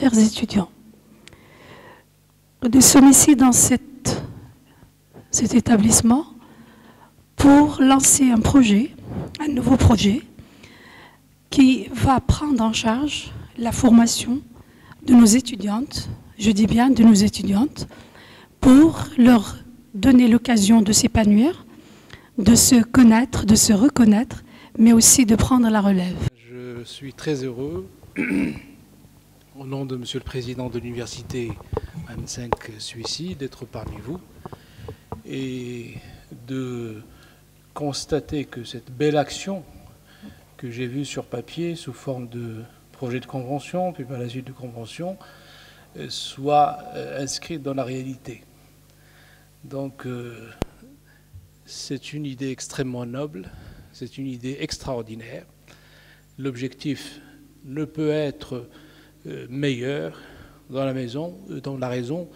chers étudiants. Nous sommes ici dans cet établissement pour lancer un projet, un nouveau projet, qui va prendre en charge la formation de nos étudiantes, je dis bien de nos étudiantes, pour leur donner l'occasion de s'épanouir, de se connaître, de se reconnaître, mais aussi de prendre la relève. Je suis très heureux, au nom de Monsieur le Président de l'Université M5 Suissi, d'être parmi vous et de constater que cette belle action que j'ai vue sur papier sous forme de projet de convention, puis par la suite de convention, soit inscrite dans la réalité. Donc c'est une idée extrêmement noble, c'est une idée extraordinaire. L'objectif ne peut être meilleur dans la raison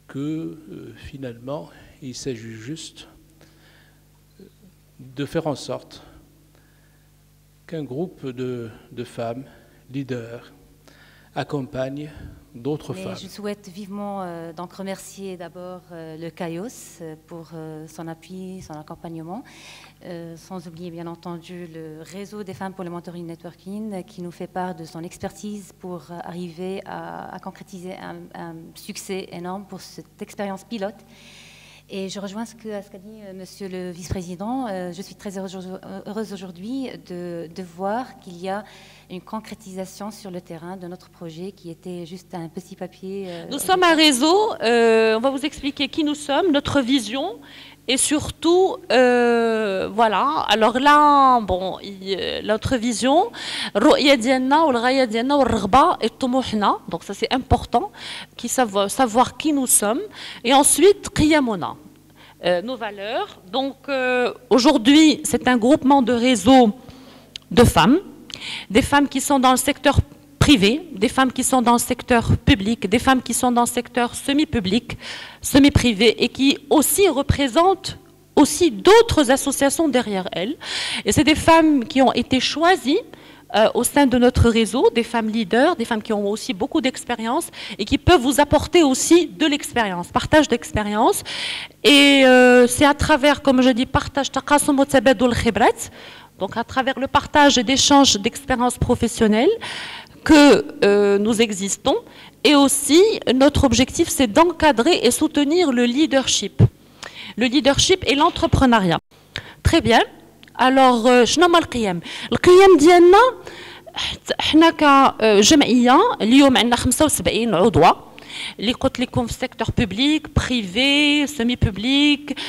que finalement il s'agit juste de faire en sorte qu'un groupe de femmes leaders accompagne d'autres femmes. Je souhaite vivement donc remercier d'abord le CAIOS pour son appui, son accompagnement, sans oublier bien entendu le réseau des femmes pour le mentoring networking qui nous fait part de son expertise pour arriver à concrétiser un succès énorme pour cette expérience pilote. Et je rejoins ce qu'a dit Monsieur le Vice-président. Je suis très heureuse aujourd'hui de voir qu'il y a une concrétisation sur le terrain de notre projet qui était juste un petit papier. Nous sommes un réseau, on va vous expliquer qui nous sommes, notre vision et surtout, voilà, alors là, bon, notre vision, donc ça c'est important, savoir qui nous sommes, et ensuite, qiyamuna, nos valeurs. Donc aujourd'hui, c'est un groupement de réseaux de femmes, des femmes qui sont dans le secteur privé, des femmes qui sont dans le secteur public, des femmes qui sont dans le secteur semi-public, semi-privé et qui aussi représentent aussi d'autres associations derrière elles. Et c'est des femmes qui ont été choisies au sein de notre réseau, des femmes leaders, des femmes qui ont aussi beaucoup d'expérience et qui peuvent vous apporter aussi de l'expérience, partage d'expérience. Et c'est à travers, comme je dis, partage taqasum wa tabadul khibrat, donc à travers le partage et d'échange d'expériences professionnelles que nous existons. Et aussi, notre objectif, c'est d'encadrer et soutenir le leadership. Le leadership et l'entrepreneuriat. Très bien. Alors, شنو هما القيم؟ القيم ديالنا حنا كجمعية اليوم عندنا 75 عضوة اللي قلت لكم في السيكتور بوبليك بريفي سيمي بوبليك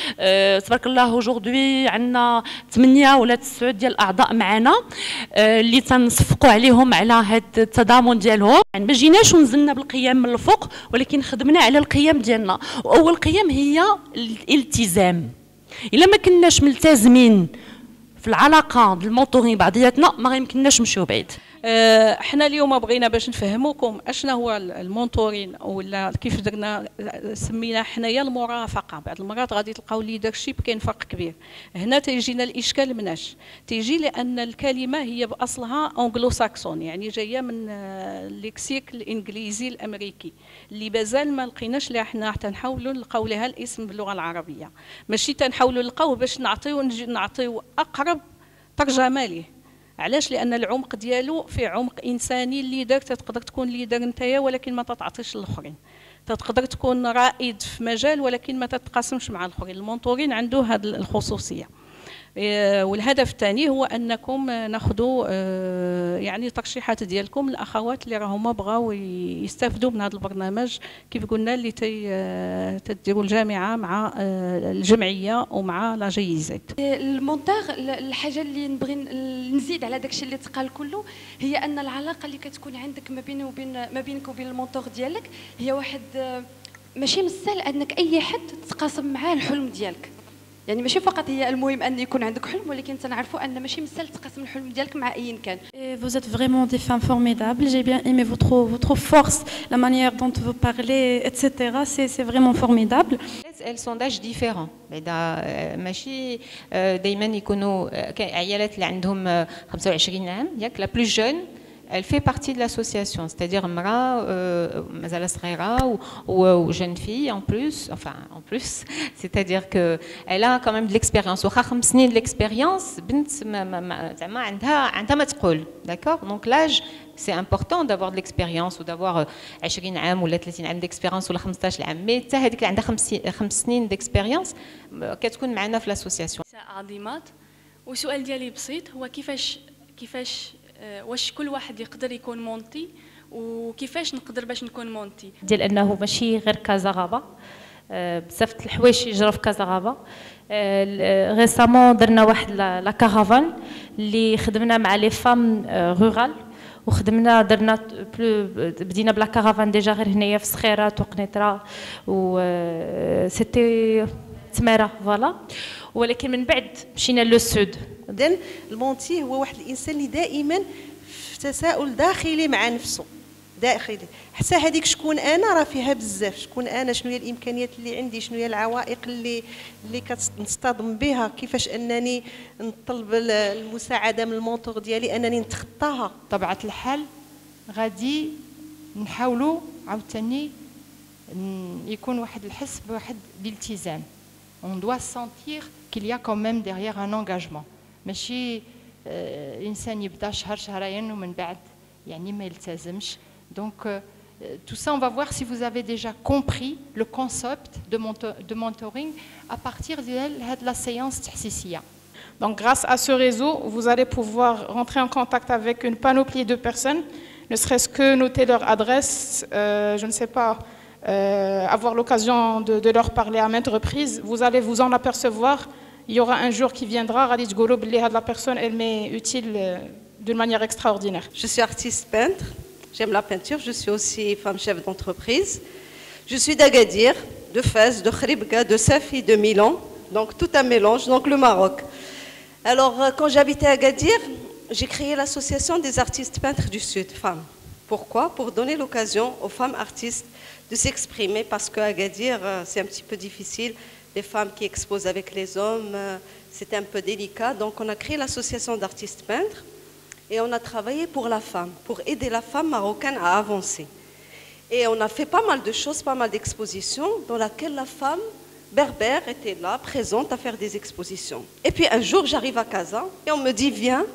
تبارك الله اجوردي عندنا 8 ولا 9 ديال الاعضاء معنا اللي تنصفقوا عليهم على هذا التضامن ديالهم. يعني ما جيناش ونزلنا بالقيم من الفوق ولكن خدمنا على القيم ديالنا. واول قيم هي الالتزام. الا ما كناش ملتزمين في العلاقه ديال المونطورين بعضياتنا ما يمكنناش نمشيو بعيد. احنا اليوم بغينا باش نفهموكم اشنا هو المونتورين ولا كيف درنا سمينا حنايا المرافقه. بعض المرات غادي تلقاو ليدرشيب كاين فرق كبير. هنا تيجينا الاشكال مناش تيجي لان الكلمه هي باصلها انجلو ساكسون، يعني جايه من الليكسيك الانجليزي الامريكي اللي مازال ما لقيناش اللي حنا تنحاولوا نلقاو لها الاسم باللغه العربيه، ماشي تنحاولوا نلقاوه باش نعطيو اقرب ترجمه ليه. علاش؟ لان العمق ديالو فيه عمق انساني. الليدر تقدر تكون ليدر نتايا ولكن ما تتعطيش للاخرين، تقدر تكون رائد في مجال ولكن ما تتقاسمش مع الاخرين. المونتورين عنده هذه الخصوصيه. والهدف الثاني هو انكم ناخذوا يعني ترشيحات ديالكم الاخوات اللي راهما بغاو يستافدوا من هذا البرنامج كيف قلنا اللي تديروا الجامعه مع الجمعيه ومع لا جيزات. المونتاغ الحاجه اللي نبغي نزيد على داكشي اللي تقال كله هي ان العلاقه اللي كتكون عندك ما بينك وبين المونتور ديالك هي واحد ماشي مستاهل انك اي حد تقاسم معاه الحلم ديالك. يعني ماشي فقط هي المهم ان يكون عندك حلم ولكن تنعرفوا ان ماشي مستاهل تقاسم الحلم ديالك مع اي كان. Vous êtes vraiment des femmes formidables. J'ai bien aimé votre force, la manière dont vous parlez, etc. C'est vraiment formidable. elles sont d'âge différents. ماشي دائما يكونوا عيالات اللي عندهم 25 عام ياك la plus jeune elle fait partie de l'association, c'est-à-dire mazala صغيرة ou jeune fille en plus, c'est-à-dire que elle a quand même de l'expérience. واخا 5 سنين de l'expérience بنت زعما عندها ما تقول, d'accord. Donc l'âge c'est important d'avoir de l'expérience ou d'avoir 20 عام ولا 30 عام d'expérience ولا 15 عام, mais حتى هذيك اللي عندها 5 سنين d'expérience كتكون معنا في l'association. عظيمات. والسؤال ديالي بسيط, هو كيفاش واش كل واحد يقدر يكون مونتي, وكيفاش نقدر باش نكون مونتي؟ ديال انه ماشي غير كازا غابه, بزاف الحوايج يجروا في كازا غابه. ريسامون درنا واحد لا كارافان اللي خدمنا مع لي فام رورال, وخدمنا درنا بدينا بلا كارافان ديجا غير هنايا في صخيرات وقنيطره و سيتي تماره فوالا, ولكن من بعد مشينا لو سود. إذن المونتي هو واحد الانسان اللي دائما في تساؤل داخلي مع نفسه, داخلي حتى هذيك شكون انا راه فيها بزاف. شكون انا, شنو هي الامكانيات اللي عندي, شنو هي العوائق اللي كنصطدم بها, كيفاش انني نطلب المساعده من المونتور ديالي انني نتخطاها. طبيعه الحال غادي نحاولوا عاوتاني يكون واحد الحس بواحد الالتزام. On doit sentir qu'il y a quand même derrière un engagement. ماشي الانسان يبدا شهرين ومن بعد يعني ما يلتزمش. Donc tout ça on va voir si vous avez déjà compris le concept de mentoring à partir de la séance تحسيسية. Donc grâce à ce réseau, vous allez pouvoir rentrer en contact avec une panoplie de personnes, ne serait-ce que noter leur adresse, je ne sais pas, avoir l'occasion de leur parler à maintes reprises. Vous allez vous en apercevoir. Il y aura un jour qui viendra, la personne elle m'est utile d'une manière extraordinaire. Je suis artiste peintre, j'aime la peinture, je suis aussi femme chef d'entreprise. Je suis d'Agadir, de Fès, de Khribga, de Safi, de Milan, donc tout un mélange, donc le Maroc. Alors quand j'habitais à Agadir, j'ai créé l'association des artistes peintres du Sud, femmes. Pourquoi? Pour donner l'occasion aux femmes artistes de s'exprimer, parce qu'à Agadir, c'est un petit peu difficile. Les femmes qui exposent avec les hommes, c'était un peu délicat. Donc on a créé l'association d'artistes peintres et on a travaillé pour la femme, pour aider la femme marocaine à avancer. Et on a fait pas mal de choses, pas mal d'expositions dans lesquelles la femme berbère était là, présente à faire des expositions. Et puis un jour, j'arrive à Casa et on me dit, viens,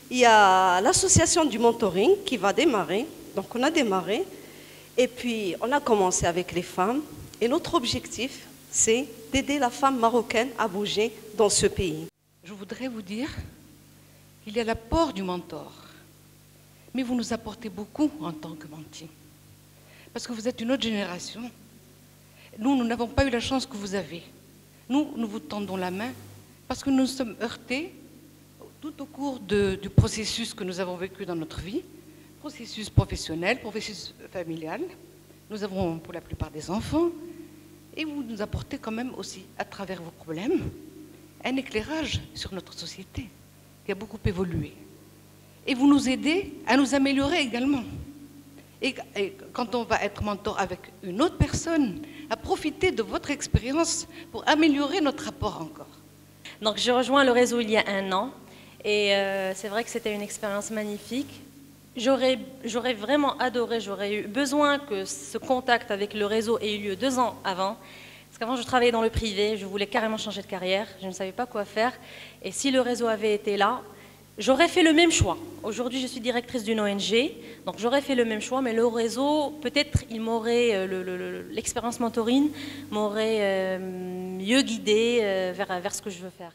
il y a l'association du mentoring qui va démarrer. Donc on a démarré et puis on a commencé avec les femmes. Et notre objectif, c'est d'aider la femme marocaine à bouger dans ce pays. Je voudrais vous dire, il y a l'apport du mentor, mais vous nous apportez beaucoup en tant que menti, parce que vous êtes une autre génération. Nous n'avons pas eu la chance que vous avez. Nous vous tendons la main parce que nous nous sommes heurtés tout au cours du processus que nous avons vécu dans notre vie, processus professionnel, processus familial. Nous avons pour la plupart des enfants. Et vous nous apportez quand même aussi, à travers vos problèmes, un éclairage sur notre société qui a beaucoup évolué. Et vous nous aidez à nous améliorer également. Et quand on va être mentor avec une autre personne, à profiter de votre expérience pour améliorer notre rapport encore. Donc je rejoins le réseau il y a 1 an et c'est vrai que c'était une expérience magnifique. J'aurais vraiment adoré, j'aurais eu besoin que ce contact avec le réseau ait eu lieu 2 ans avant. Parce qu'avant, je travaillais dans le privé, je voulais carrément changer de carrière, je ne savais pas quoi faire. Et si le réseau avait été là, j'aurais fait le même choix. Aujourd'hui, je suis directrice d'une ONG, donc j'aurais fait le même choix, mais le réseau, peut-être, il m'aurait, l'expérience mentoring m'aurait mieux guidée vers ce que je veux faire.